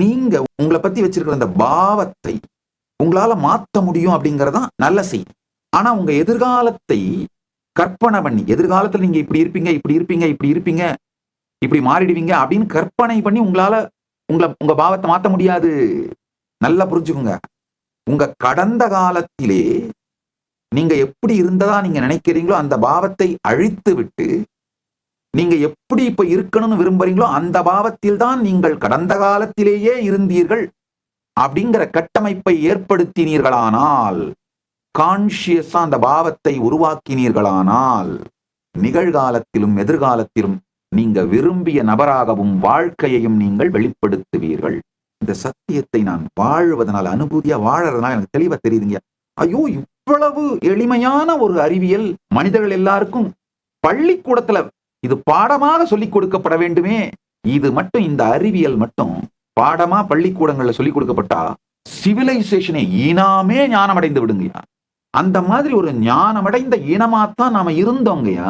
நீங்க உங்களை பத்தி வச்சிருக்கிற அந்த பாவத்தை உங்களால மாத்த முடியும் அப்படிங்கறதான் நல்ல செய்தி. ஆனா உங்க எதிர்காலத்தை கற்பனை பண்ணி, எதிர்காலத்துல நீங்க இப்படி இருப்பீங்க, இப்படி இருப்பீங்க, இப்படி இருப்பீங்க, இப்படி மாறிடுவீங்க அப்படின்னு கற்பனை பண்ணி உங்களால உங்க பாவத்தை மாத்த முடியாது. நல்லா புரிஞ்சுக்குங்க. உங்க கடந்த காலத்திலே நீங்க எப்படி இருந்ததா நீங்க நினைக்கிறீங்களோ அந்த பாவத்தை அழித்து விட்டு நீங்க எப்படி இப்ப இருக்கணும்னு விரும்புறீங்களோ அந்த பாவத்தில் தான் நீங்கள் கடந்த காலத்திலேயே இருந்தீர்கள் அப்படிங்கிற கட்டமைப்பை ஏற்படுத்தினீர்களானால், கான்சியஸா அந்த பாவத்தை உருவாக்கினீர்களானால், நிகழ்காலத்திலும் எதிர்காலத்திலும் நீங்க விரும்பிய நபராகவும் வாழ்க்கையையும் நீங்கள் வெளிப்படுத்துவீர்கள். இந்த சத்தியத்தை நான் வாழ்வதனால, அனுபூதியா வாழறதுனால எனக்கு தெளிவா தெரியுதுங்க. ஐயோ, இவ்வளவு எளிமையான ஒரு அறிவியல் மனிதர்கள் எல்லாருக்கும் பள்ளிக்கூடத்துல இது பாடமாக சொல்லிக் கொடுக்கப்பட வேண்டுமே. இது மட்டும், இந்த அறிவியல் மட்டும் பாடமா பள்ளிக்கூடங்கள்ல சொல்லிக் கொடுக்கப்பட்டா சிவிலைசேஷனே இனாமே ஞானம் அடைந்து விடுங்கயா. அந்த மாதிரி ஒரு ஞானமடைந்த இனமாத்தான் நாம இருந்தோங்கயா.